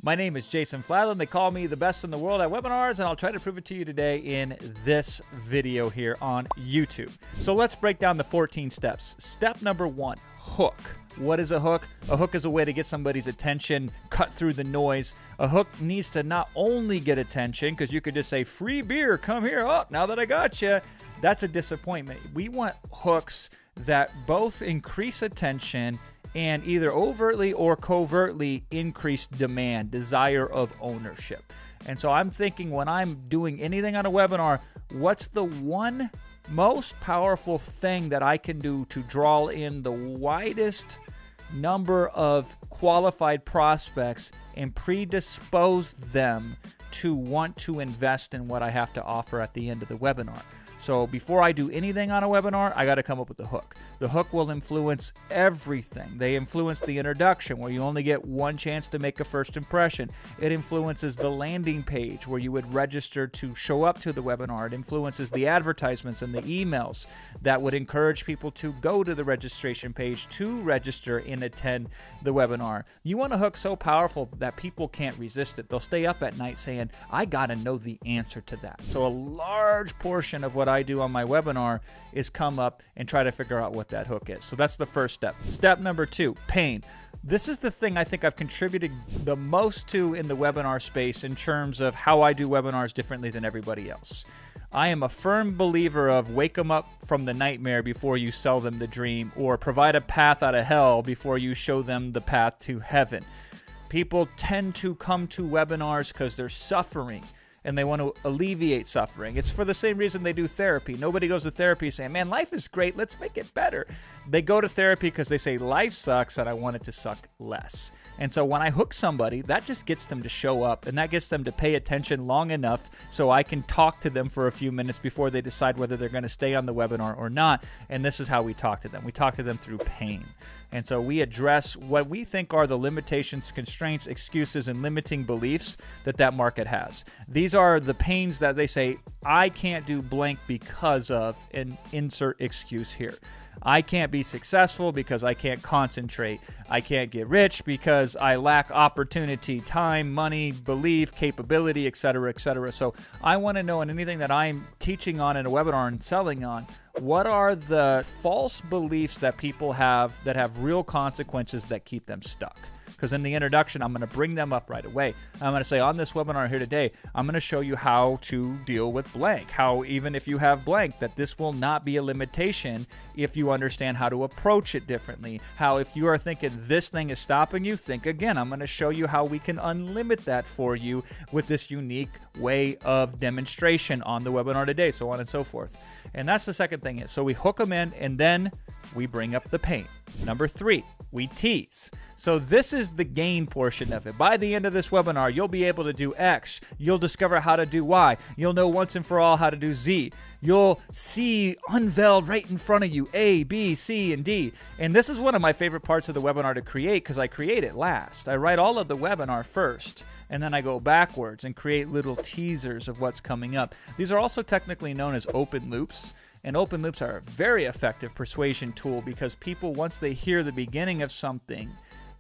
My name is Jason Fladlien. They call me the best in the world at webinars, and I'll try to prove it to you today in this video here on YouTube. So let's break down the 14 steps. Step number 1, hook. What is a hook? A hook is a way to get somebody's attention, cut through the noise. A hook needs to not only get attention, because you could just say, free beer, come here. Oh, now that I got you. That's a disappointment. We want hooks that both increase attention and either overtly or covertly increase demand, desire of ownership. And so I'm thinking when I'm doing anything on a webinar, what's the one most powerful thing that I can do to draw in the widest number of qualified prospects and predispose them to want to invest in what I have to offer at the end of the webinar. So before I do anything on a webinar, I got to come up with the hook. The hook will influence everything. They influence the introduction, where you only get one chance to make a first impression. It influences the landing page, where you would register to show up to the webinar. It influences the advertisements and the emails that would encourage people to go to the registration page to register and attend the webinar. You want a hook so powerful that people can't resist it. They'll stay up at night saying, I got to know the answer to that. So a large portion of what I do on my webinar is come up and try to figure out what that hook is. So that's the first step. Step number 2, pain. This is the thing I think I've contributed the most to in the webinar space in terms of how I do webinars differently than everybody else. I am a firm believer of wake them up from the nightmare before you sell them the dream, or provide a path out of hell before you show them the path to heaven. People tend to come to webinars because they're suffering and they want to alleviate suffering. It's for the same reason they do therapy. Nobody goes to therapy saying, man, life is great, let's make it better. They go to therapy because they say, life sucks and I want it to suck less. And so when I hook somebody, that just gets them to show up, and that gets them to pay attention long enough so I can talk to them for a few minutes before they decide whether they're going to stay on the webinar or not. And this is how we talk to them. We talk to them through pain. And so we address what we think are the limitations, constraints, excuses, and limiting beliefs that market has. These are the pains that they say, I can't do blank because of, an insert excuse here. I can't be successful because I can't concentrate. I can't get rich because I lack opportunity, time, money, belief, capability, etc., etc. So I want to know in anything that I'm teaching on in a webinar and selling on, what are the false beliefs that people have that have real consequences that keep them stuck? Because in the introduction, I'm going to bring them up right away. I'm going to say, on this webinar here today, I'm going to show you how to deal with blank. How even if you have blank, that this will not be a limitation if you understand how to approach it differently. How if you are thinking this thing is stopping you, think again. I'm going to show you how we can unlimit that for you with this unique way of demonstration on the webinar today, so on and so forth. And that's the second thing is, so we hook them in and then we bring up the pain. Number 3, we tease. So this is the gain portion of it. By the end of this webinar, you'll be able to do X. You'll discover how to do Y. You'll know once and for all how to do Z. You'll see unveiled right in front of you A, B, C, and D. And this is one of my favorite parts of the webinar to create because I create it last. I write all of the webinar first, and then I go backwards and create little teasers of what's coming up. These are also technically known as open loops. And open loops are a very effective persuasion tool because people, once they hear the beginning of something,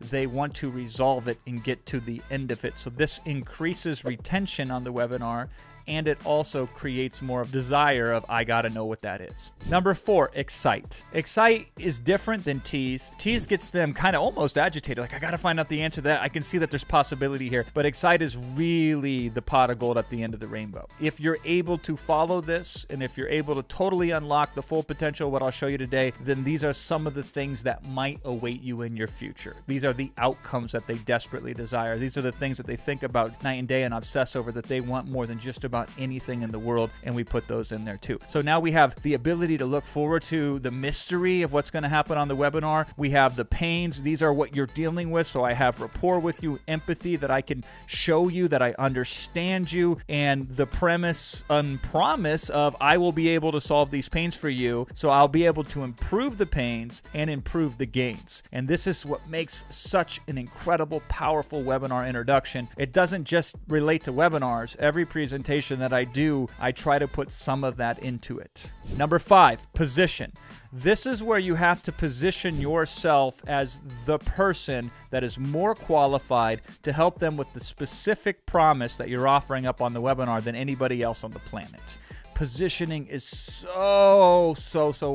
they want to resolve it and get to the end of it. So this increases retention on the webinar, and it also creates more of desire of, I gotta know what that is. Number 4, excite. Excite is different than tease. Tease gets them kind of almost agitated, like I gotta find out the answer to that. I can see that there's possibility here. But excite is really the pot of gold at the end of the rainbow. If you're able to follow this, and if you're able to totally unlock the full potential of what I'll show you today, then these are some of the things that might await you in your future. These are the outcomes that they desperately desire. These are the things that they think about night and day and obsess over, that they want more than just about anything in the world, and we put those in there too. So now we have the ability to look forward to the mystery of what's going to happen on the webinar. We have the pains. These are what you're dealing with. So I have rapport with you, empathy, that I can show you that I understand you, and the premise and promise of I will be able to solve these pains for you. So I'll be able to improve the pains and improve the gains. And this is what makes such an incredible, powerful webinar introduction. It doesn't just relate to webinars. Every presentation presentation that I do, I try to put some of that into it. Number 5, position. This is where you have to position yourself as the person that is more qualified to help them with the specific promise that you're offering up on the webinar than anybody else on the planet. Positioning is so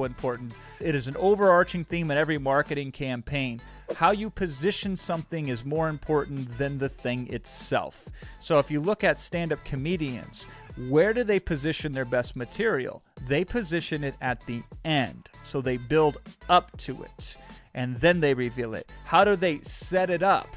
important. It is an overarching theme in every marketing campaign. How you position something is more important than the thing itself. So if you look at stand-up comedians, where do they position their best material? They position it at the end. So they build up to it, and then they reveal it. How do they set it up?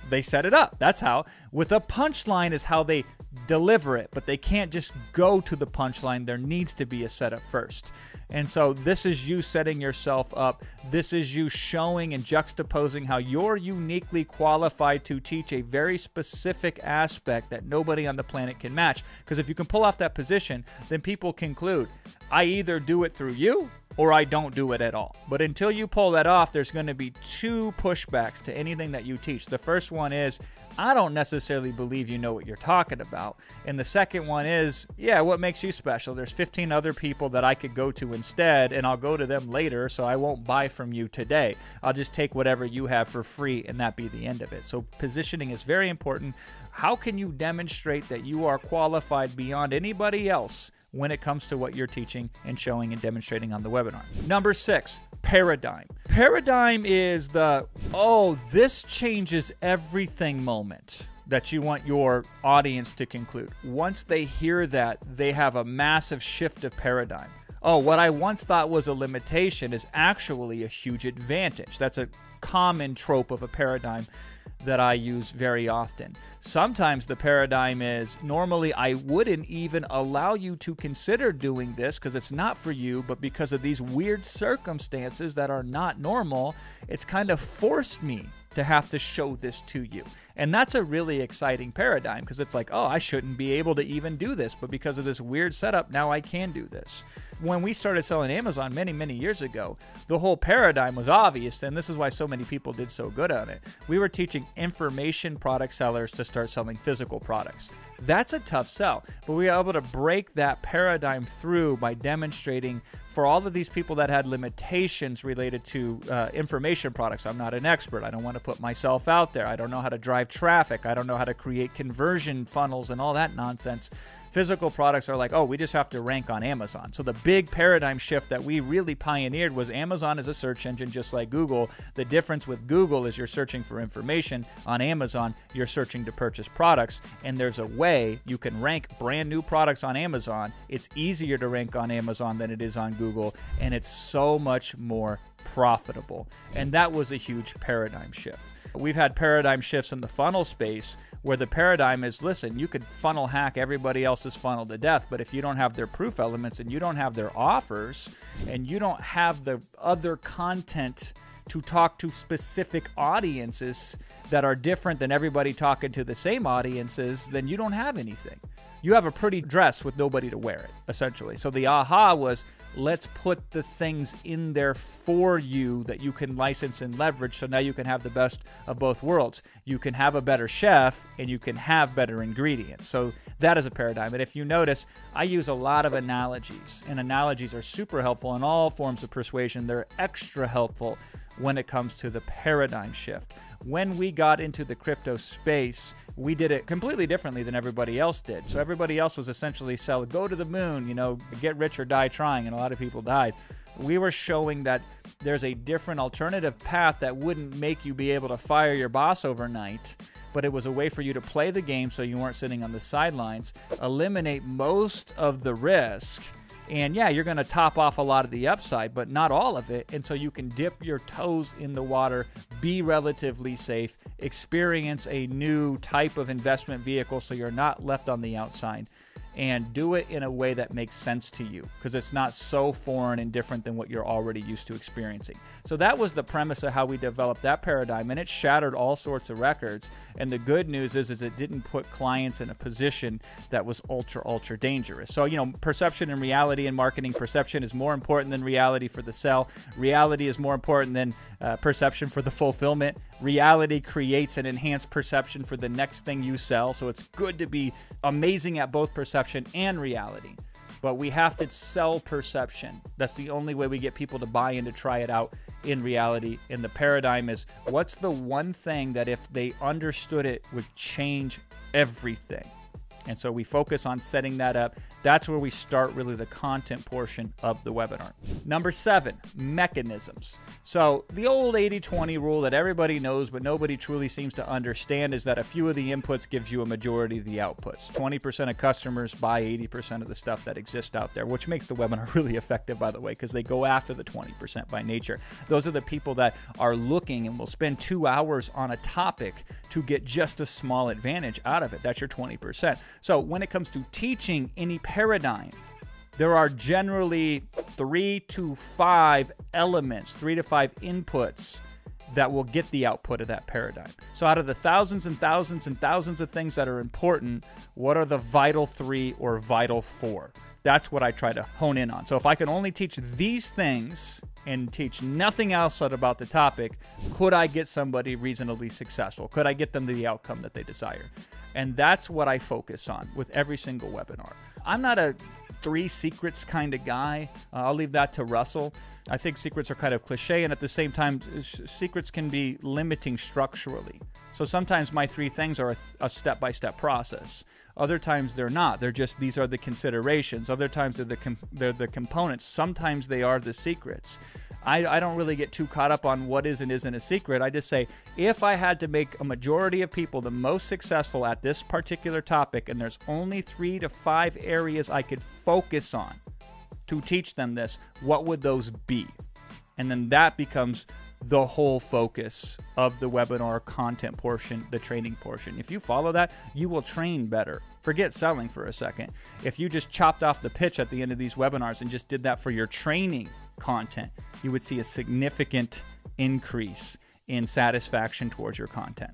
They set it up. That's how. With a punchline is how they deliver it, but they can't just go to the punchline. There needs to be a setup first. And so this is you setting yourself up. This is you showing and juxtaposing how you're uniquely qualified to teach a very specific aspect that nobody on the planet can match. Because if you can pull off that position, then people conclude, I either do it through you or I don't do it at all. But until you pull that off, there's going to be 2 pushbacks to anything that you teach. The first one is, I don't necessarily believe you know what you're talking about. And the second one is, yeah, what makes you special? There's 15 other people that I could go to instead, and I'll go to them later, so I won't buy from you today. I'll just take whatever you have for free, and that be the end of it. So positioning is very important. How can you demonstrate that you are qualified beyond anybody else when it comes to what you're teaching and showing and demonstrating on the webinar? Number 6, paradigm. Paradigm is the, oh, this changes everything moment that you want your audience to conclude. Once they hear that, they have a massive shift of paradigm. Oh, what I once thought was a limitation is actually a huge advantage. That's a common trope of a paradigm that I use very often. Sometimes the paradigm is, normally I wouldn't even allow you to consider doing this because it's not for you, but because of these weird circumstances that are not normal, it's kind of forced me to have to show this to you. And that's a really exciting paradigm because it's like, oh, I shouldn't be able to even do this, but because of this weird setup, now I can do this. When we started selling Amazon many years ago, the whole paradigm was obvious, and this is why so many people did so good at it. We were teaching information product sellers to start selling physical products. That's a tough sell, but we were able to break that paradigm through by demonstrating for all of these people that had limitations related to information products. I'm not an expert. I don't want to put myself out there. I don't know how to drive traffic. I don't know how to create conversion funnels and all that nonsense. Physical products are like, oh, we just have to rank on Amazon. So the big paradigm shift that we really pioneered was Amazon is a search engine just like Google. The difference with Google is you're searching for information. On Amazon, you're searching to purchase products. And there's a way you can rank brand new products on Amazon. It's easier to rank on Amazon than it is on Google. And it's so much more profitable. And that was a huge paradigm shift. We've had paradigm shifts in the funnel space where the paradigm is, listen, you could funnel hack everybody else's funnel to death, but if you don't have their proof elements and you don't have their offers and you don't have the other content to talk to specific audiences that are different than everybody talking to the same audiences, then you don't have anything. You have a pretty dress with nobody to wear it, essentially. So the aha was, let's put the things in there for you that you can license and leverage, so now you can have the best of both worlds. You can have a better chef and you can have better ingredients. So that is a paradigm. And if you notice, I use a lot of analogies, and analogies are super helpful in all forms of persuasion. They're extra helpful when it comes to the paradigm shift. When we got into the crypto space, we did it completely differently than everybody else did. So everybody else was essentially sell, go to the moon, you know, get rich or die trying, and a lot of people died. We were showing that there's a different alternative path that wouldn't make you be able to fire your boss overnight, but it was a way for you to play the game so you weren't sitting on the sidelines, eliminate most of the risk. And yeah, you're going to top off a lot of the upside, but not all of it. And so you can dip your toes in the water, be relatively safe, experience a new type of investment vehicle so you're not left on the outside, and do it in a way that makes sense to you because it's not so foreign and different than what you're already used to experiencing. So that was the premise of how we developed that paradigm, and it shattered all sorts of records. And the good news is it didn't put clients in a position that was ultra dangerous. So, you know, perception and reality in marketing. Perception is more important than reality for the sell. Reality is more important than perception for the fulfillment. Reality creates an enhanced perception for the next thing you sell. So it's good to be amazing at both perception and reality. But we have to sell perception. That's the only way we get people to buy in, to try it out in reality. And the paradigm is, what's the one thing that if they understood it would change everything? And so we focus on setting that up. That's where we start really the content portion of the webinar. Number 7, mechanisms. So the old 80-20 rule that everybody knows but nobody truly seems to understand is that a few of the inputs gives you a majority of the outputs. 20% of customers buy 80% of the stuff that exists out there, which makes the webinar really effective, by the way, because they go after the 20% by nature. Those are the people that are looking and will spend 2 hours on a topic to get just a small advantage out of it. That's your 20%. So when it comes to teaching any paradigm, there are generally 3 to 5 elements, 3 to 5 inputs that will get the output of that paradigm. So out of the thousands and thousands and thousands of things that are important, what are the vital 3 or vital 4? That's what I try to hone in on. So if I can only teach these things and teach nothing else about the topic, could I get somebody reasonably successful? Could I get them to the outcome that they desire? And that's what I focus on with every single webinar. I'm not a 3 secrets kind of guy. I'll leave that to Russell. I think secrets are kind of cliche, and at the same time, secrets can be limiting structurally. So sometimes my 3 things are a step-by-step process. Other times they're not. They're just, these are the considerations. Other times they're the components. Sometimes they are the secrets. I don't really get too caught up on what is and isn't a secret. I just say, if I had to make a majority of people the most successful at this particular topic, and there's only 3 to 5 areas I could focus on to teach them this, what would those be? And then that becomes the whole focus of the webinar content portion, the training portion. If you follow that, you will train better. Forget selling for a second. If you just chopped off the pitch at the end of these webinars and just did that for your training content, you would see a significant increase in satisfaction towards your content.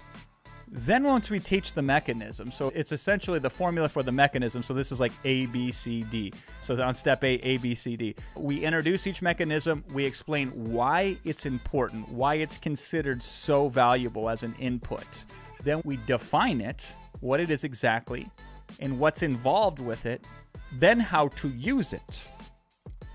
Then once we teach the mechanism, so it's essentially the formula for the mechanism. So this is like A, B, C, D. So on step A, B, C, D. We introduce each mechanism. We explain why it's important, why it's considered so valuable as an input. Then we define it, what it is exactly, and what's involved with it, then how to use it.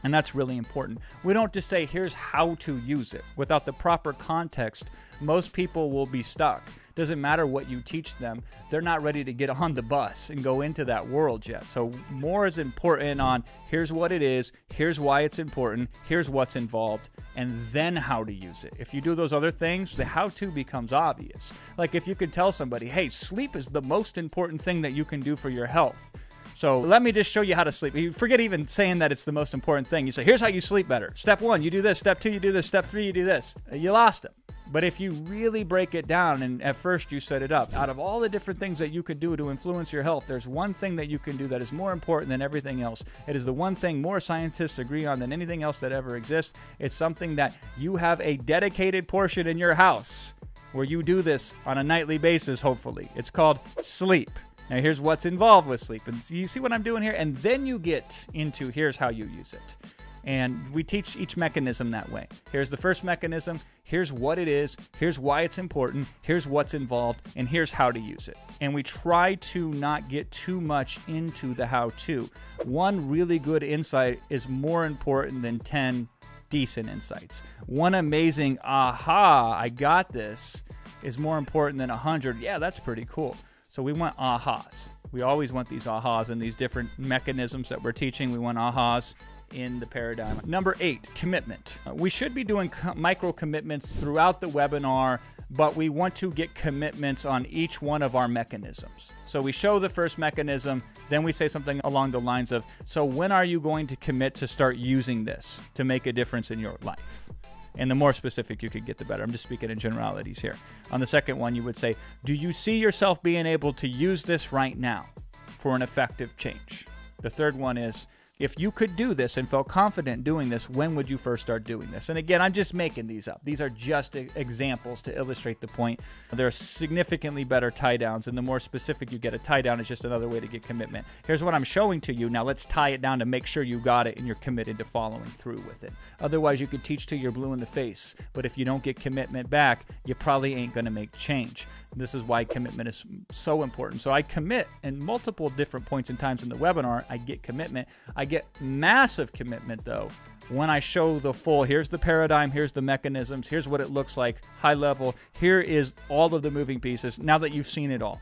And that's really important. We don't just say, here's how to use it. Without the proper context, most people will be stuck. Doesn't matter what you teach them, they're not ready to get on the bus and go into that world yet. So more is important on, here's what it is, here's why it's important, here's what's involved, and then how to use it. If you do those other things, the how-to becomes obvious. Like if you could tell somebody, hey, sleep is the most important thing that you can do for your health. So let me just show you how to sleep. You forget even saying that it's the most important thing. You say, here's how you sleep better. Step 1, you do this. Step 2, you do this. Step 3, you do this. You lost them. But if you really break it down and at first you set it up, out of all the different things that you could do to influence your health, there's one thing that you can do that is more important than everything else. It is the one thing more scientists agree on than anything else that ever exists. It's something that you have a dedicated portion in your house where you do this on a nightly basis, hopefully. It's called sleep. Now here's what's involved with sleep. And you see what I'm doing here? And then you get into here's how you use it. And we teach each mechanism that way. Here's the first mechanism. Here's what it is. Here's why it's important. Here's what's involved. And here's how to use it. And we try to not get too much into the how-to. One really good insight is more important than 10 decent insights. One amazing, aha, I got this, is more important than 100. Yeah, that's pretty cool. So we want ahas. We always want these ahas and these different mechanisms that we're teaching. We want ahas in the paradigm. Number 8, commitment. We should be doing micro commitments throughout the webinar, but we want to get commitments on each one of our mechanisms. So we show the first mechanism, then we say something along the lines of, so when are you going to commit to start using this to make a difference in your life? And the more specific you could get, the better. I'm just speaking in generalities here. On the second one, you would say, do you see yourself being able to use this right now for an effective change? The third one is, If you could do this and felt confident doing this, when would you first start doing this? And again, I'm just making these up. These are just examples to illustrate the point. There are significantly better tie downs, and the more specific you get, a tie down is just another way to get commitment. Here's what I'm showing to you. Now let's tie it down to make sure you got it and you're committed to following through with it. Otherwise, you could teach till you're blue in the face, but if you don't get commitment back, you probably ain't going to make change. This is why commitment is so important. So I commit in multiple different points and times in the webinar. I get commitment. I get massive commitment though when I show the full, here's the paradigm, here's the mechanisms, here's what it looks like, high level, here is all of the moving pieces. Now that you've seen it all,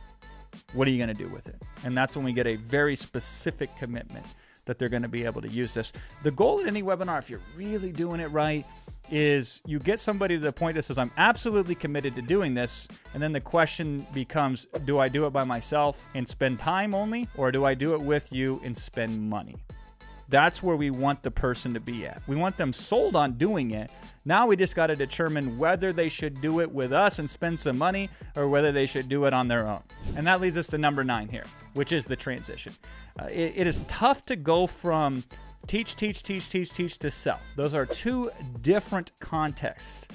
what are you going to do with it? And that's when we get a very specific commitment that they're going to be able to use this. The goal in any webinar, if you're really doing it right, is you get somebody to the point that says, I'm absolutely committed to doing this. And then the question becomes, do I do it by myself and spend time only? Or do I do it with you and spend money? That's where we want the person to be at. We want them sold on doing it. Now we just got to determine whether they should do it with us and spend some money or whether they should do it on their own. And that leads us to number 9 here, which is the transition. It is tough to go from teach to sell. Those are two different contexts.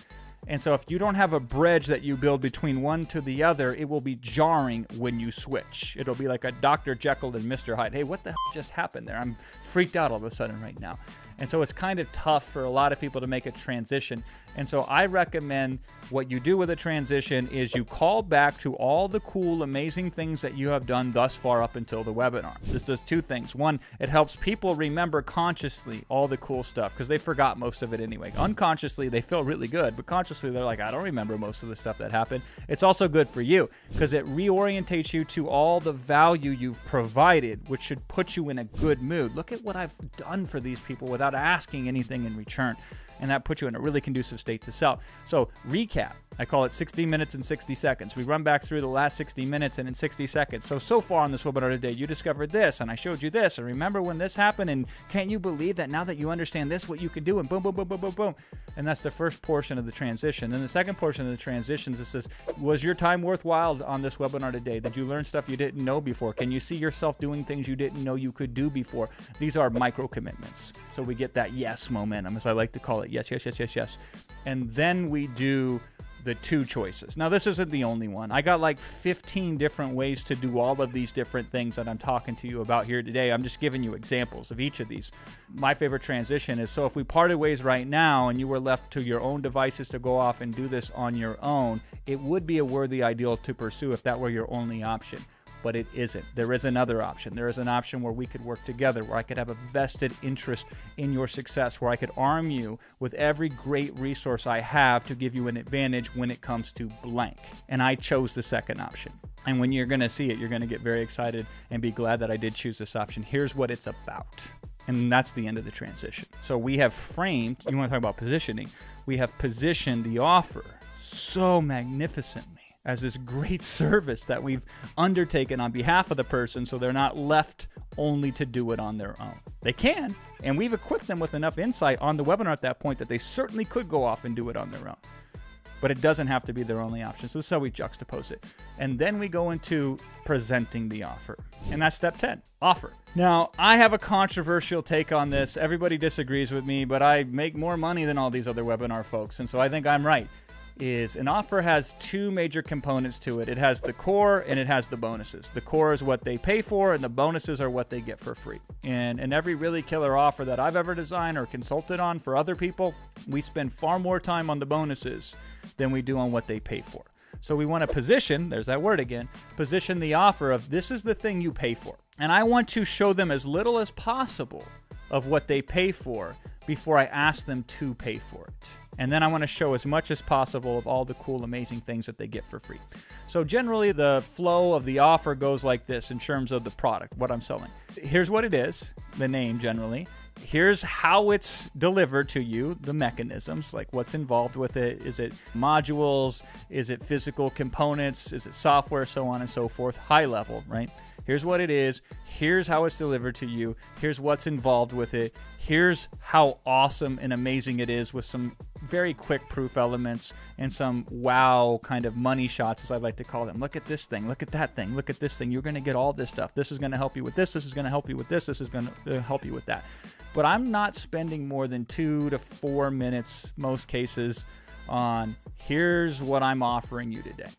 And so if you don't have a bridge that you build between one to the other, it will be jarring when you switch. It'll be like a Dr. Jekyll and Mr. Hyde. Hey, what the hell just happened there? I'm freaked out all of a sudden right now. And so it's kind of tough for a lot of people to make a transition. And so I recommend what you do with a transition is you call back to all the cool, amazing things that you have done thus far up until the webinar. This does two things. One, it helps people remember consciously all the cool stuff because they forgot most of it anyway. Unconsciously, they feel really good, but consciously, they're like, I don't remember most of the stuff that happened. It's also good for you because it reorientates you to all the value you've provided, which should put you in a good mood. Look at what I've done for these people without asking anything in return. And that puts you in a really conducive state to sell. So recap, I call it 60 minutes and 60 seconds. We run back through the last 60 minutes and in 60 seconds. So far on this webinar today, you discovered this and I showed you this. And remember when this happened? And can't you believe that now that you understand this, what you could do? And boom, boom, boom, boom, boom, boom. And that's the first portion of the transition. Then the second portion of the transitions is this, was your time worthwhile on this webinar today? Did you learn stuff you didn't know before? Can you see yourself doing things you didn't know you could do before? These are micro commitments. So we get that yes momentum, as I like to call it. Yes, yes, yes, yes, yes. And then we do the 2 choices. Now, this isn't the only one. I got like 15 different ways to do all of these different things that I'm talking to you about here today. I'm just giving you examples of each of these. My favorite transition is, so if we parted ways right now and you were left to your own devices to go off and do this on your own, it would be a worthy ideal to pursue if that were your only option. But it isn't. There is another option. There is an option where we could work together, where I could have a vested interest in your success, where I could arm you with every great resource I have to give you an advantage when it comes to blank. And I chose the second option. And when you're going to see it, you're going to get very excited and be glad that I did choose this option. Here's what it's about. And that's the end of the transition. So we have framed, you want to talk about positioning, we have positioned the offer so magnificently as this great service that we've undertaken on behalf of the person so they're not left only to do it on their own. They can, and we've equipped them with enough insight on the webinar at that point that they certainly could go off and do it on their own. But it doesn't have to be their only option. So this is how we juxtapose it. And then we go into presenting the offer. And that's step 10, offer. Now, I have a controversial take on this. Everybody disagrees with me, but I make more money than all these other webinar folks. And so I think I'm right. Is an offer has 2 major components to it. It has the core and it has the bonuses. The core is what they pay for and the bonuses are what they get for free. And in every really killer offer that I've ever designed or consulted on for other people, we spend far more time on the bonuses than we do on what they pay for. So we want to position, there's that word again, position the offer of this is the thing you pay for. And I want to show them as little as possible of what they pay for before I ask them to pay for it. And then I want to show as much as possible of all the cool, amazing things that they get for free. So generally, the flow of the offer goes like this in terms of the product, what I'm selling. Here's what it is, the name generally. Here's how it's delivered to you, the mechanisms, like what's involved with it. Is it modules? Is it physical components? Is it software? So on and so forth. High level, right? Here's what it is. Here's how it's delivered to you. Here's what's involved with it. Here's how awesome and amazing it is with some very quick proof elements and some wow kind of money shots, as I like to call them. Look at this thing, look at that thing, look at this thing. You're going to get all this stuff. This is going to help you with this. This is going to help you with this. This is going to help you with that. But I'm not spending more than 2 to 4 minutes, most cases, on here's what I'm offering you today.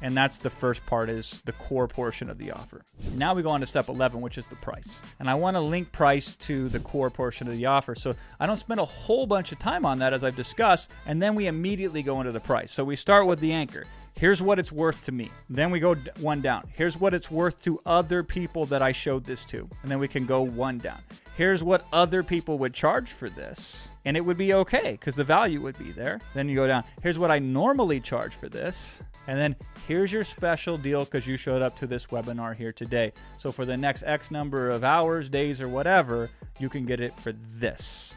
And that's the first part, is the core portion of the offer. Now we go on to step 11, which is the price. And I want to link price to the core portion of the offer. So I don't spend a whole bunch of time on that, as I've discussed, and then we immediately go into the price. So we start with the anchor. Here's what it's worth to me. Then we go one down. Here's what it's worth to other people that I showed this to. And then we can go one down. Here's what other people would charge for this. And it would be okay because the value would be there. Then you go down. Here's what I normally charge for this. And then here's your special deal because you showed up to this webinar here today. So for the next X number of hours, days, or whatever, you can get it for this.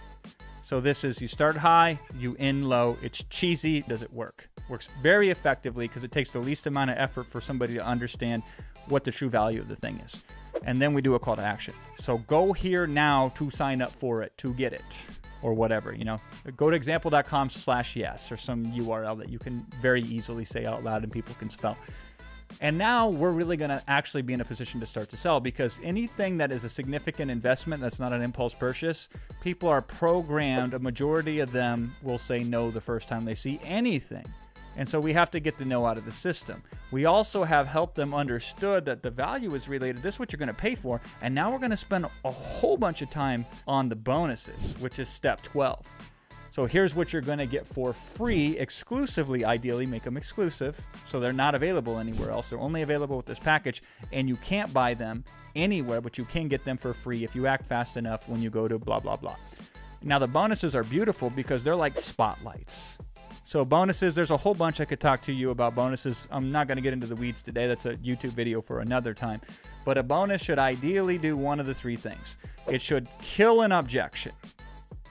So this is, you start high, you end low. It's cheesy. Does it work? Works very effectively because it takes the least amount of effort for somebody to understand what the true value of the thing is. And then we do a call to action. So go here now to sign up for it, to get it, or whatever, you know. Go to example.com/yes, or some URL that you can very easily say out loud and people can spell. And now we're really going to actually be in a position to start to sell, because anything that is a significant investment that's not an impulse purchase, people are programmed, a majority of them will say no the first time they see anything. And so we have to get the no out of the system. We also have helped them understood that the value is related. This is what you're going to pay for. And now we're going to spend a whole bunch of time on the bonuses, which is step 12. So here's what you're going to get for free, exclusively. Ideally, make them exclusive so they're not available anywhere else. They're only available with this package, and you can't buy them anywhere, but you can get them for free if you act fast enough when you go to blah, blah, blah. Now, the bonuses are beautiful because they're like spotlights. So bonuses, there's a whole bunch I could talk to you about bonuses. I'm not going to get into the weeds today. That's a YouTube video for another time. But a bonus should ideally do one of the three things. It should kill an objection.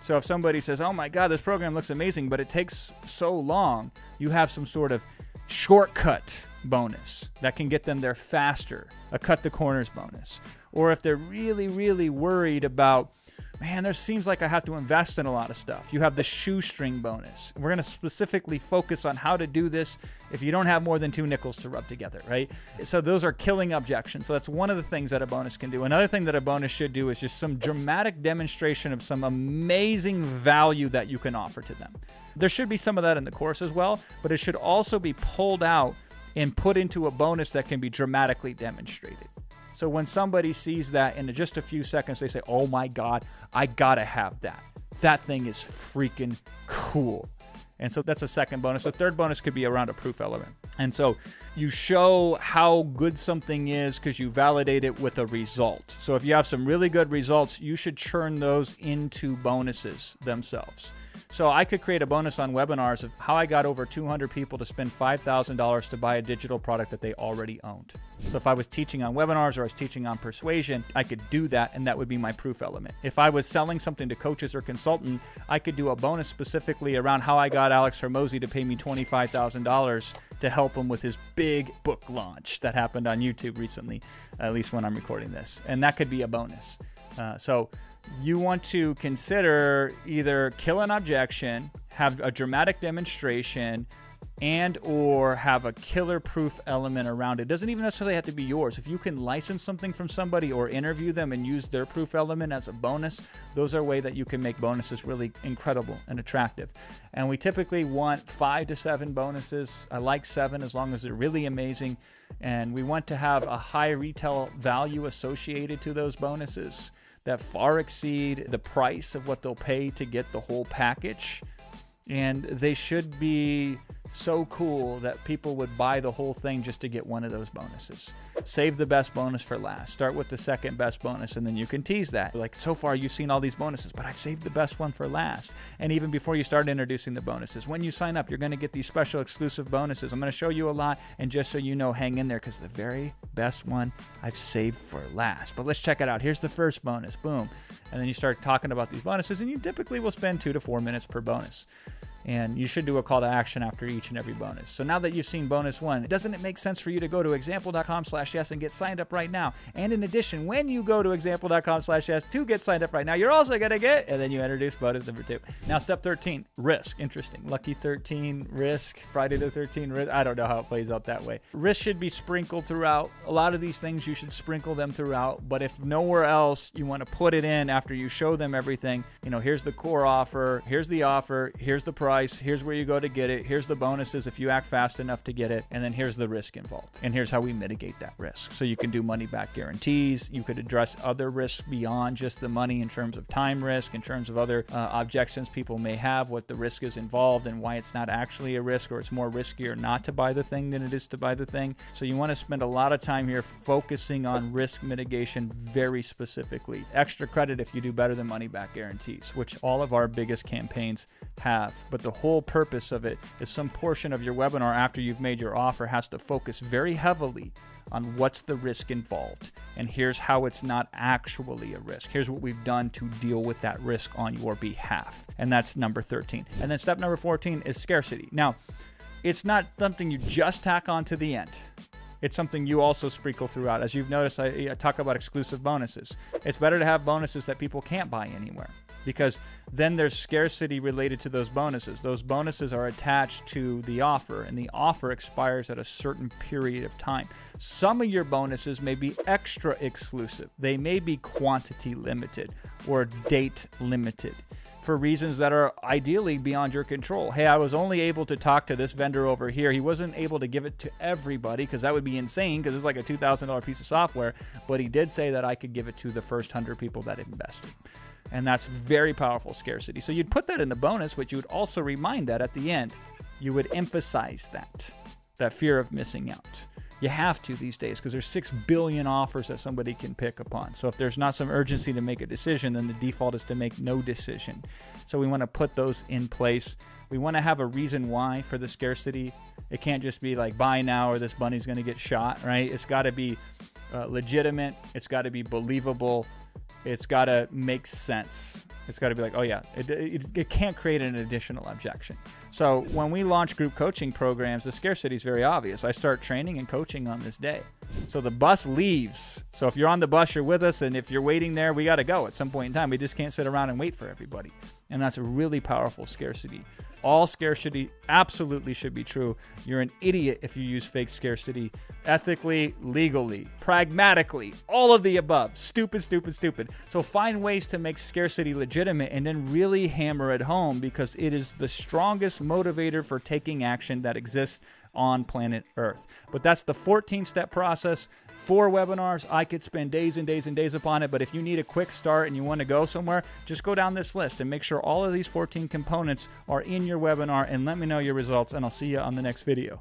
So if somebody says, oh my God, this program looks amazing, but it takes so long, you have some sort of shortcut bonus that can get them there faster, a cut the corners bonus. Or if they're really, really worried about, man, there seems like I have to invest in a lot of stuff, you have the shoestring bonus. We're going to specifically focus on how to do this if you don't have more than 2 nickels to rub together, right? So those are killing objections. So that's one of the things that a bonus can do. Another thing that a bonus should do is just some dramatic demonstration of some amazing value that you can offer to them. There should be some of that in the course as well, but it should also be pulled out and put into a bonus that can be dramatically demonstrated. So when somebody sees that in just a few seconds, they say, oh my God, I gotta have that. That thing is freaking cool. And so that's a second bonus. The third bonus could be around a proof element. And so you show how good something is because you validate it with a result. So if you have some really good results, you should churn those into bonuses themselves. So I could create a bonus on webinars of how I got over 200 people to spend $5,000 to buy a digital product that they already owned. So if I was teaching on webinars or I was teaching on persuasion, I could do that, and that would be my proof element. If I was selling something to coaches or consultants, I could do a bonus specifically around how I got Alex Hormozi to pay me $25,000 to help him with his big book launch that happened on YouTube recently, at least when I'm recording this. And that could be a bonus. So you want to consider either kill an objection, have a dramatic demonstration, and or have a killer proof element around it. It doesn't even necessarily have to be yours. If you can license something from somebody or interview them and use their proof element as a bonus, those are ways that you can make bonuses really incredible and attractive. And we typically want 5 to 7 bonuses. I like 7 as long as they're really amazing. And we want to have a high retail value associated to those bonuses that far exceed the price of what they'll pay to get the whole package. And they should be so cool that people would buy the whole thing just to get one of those bonuses. Save the best bonus for last. Start with the second best bonus, and then you can tease that. Like, so far you've seen all these bonuses, but I've saved the best one for last. And even before you start introducing the bonuses, when you sign up, you're going to get these special exclusive bonuses. I'm going to show you a lot, and just so you know, hang in there, because the very best one I've saved for last. But let's check it out. Here's the first bonus. Boom. And then you start talking about these bonuses, and you typically will spend 2 to 4 minutes per bonus. And you should do a call to action after each and every bonus. So now that you've seen bonus 1, doesn't it make sense for you to go to example.com/yes and get signed up right now? And in addition, when you go to example.com/yes to get signed up right now, you're also going to get, and then you introduce bonus number 2. Now, step 13, risk. Interesting. Lucky 13, risk, Friday the 13th, risk. I don't know how it plays out that way. Risk should be sprinkled throughout. A lot of these things, you should sprinkle them throughout. But if nowhere else, you want to put it in after you show them everything. You know, here's the core offer, here's the price, here's where you go to get it, here's the bonuses if you act fast enough to get it, and then here's the risk involved. And here's how we mitigate that risk. So you can do money back guarantees. You could address other risks beyond just the money in terms of time risk, in terms of other objections people may have, what the risk is involved and why it's not actually a risk, or it's more riskier not to buy the thing than it is to buy the thing. So you want to spend a lot of time here focusing on risk mitigation very specifically. Extra credit if you do better than money back guarantees, which all of our biggest campaigns have. But the whole purpose of it is some portion of your webinar after you've made your offer has to focus very heavily on what's the risk involved. And here's how it's not actually a risk. Here's what we've done to deal with that risk on your behalf. And that's number 13. And then step number 14 is scarcity. Now, it's not something you just tack on to the end. It's something you also sprinkle throughout. As you've noticed, I talk about exclusive bonuses. It's better to have bonuses that people can't buy anywhere, because then there's scarcity related to those bonuses. Those bonuses are attached to the offer, and the offer expires at a certain period of time. Some of your bonuses may be extra exclusive. They may be quantity limited or date limited for reasons that are ideally beyond your control. Hey, I was only able to talk to this vendor over here. He wasn't able to give it to everybody because that would be insane, because it's like a $2,000 piece of software, but he did say that I could give it to the first 100 people that invested. And that's very powerful scarcity. So you'd put that in the bonus, but you would also remind that at the end. You would emphasize that fear of missing out. You have to these days, because there's 6 billion offers that somebody can pick upon. So if there's not some urgency to make a decision, then the default is to make no decision. So we want to put those in place. We want to have a reason why for the scarcity. It can't just be like buy now or this bunny's going to get shot, right? It's got to be legitimate. It's got to be believable. It's got to make sense. It's got to be like, oh yeah, it can't create an additional objection. So when we launch group coaching programs, the scarcity is very obvious. I start training and coaching on this day. So the bus leaves. So if you're on the bus, you're with us. And if you're waiting there, we got to go at some point in time. We just can't sit around and wait for everybody. And that's a really powerful scarcity. All scarcity absolutely should be true. You're an idiot if you use fake scarcity. Ethically, legally, pragmatically, all of the above. Stupid, stupid, stupid. So find ways to make scarcity legitimate and then really hammer it home, because it is the strongest motivator for taking action that exists on planet Earth. But that's the 14-step process. 4 webinars. I could spend days and days and days upon it, but if you need a quick start and you want to go somewhere, just go down this list and make sure all of these 14 components are in your webinar, and let me know your results, and I'll see you on the next video.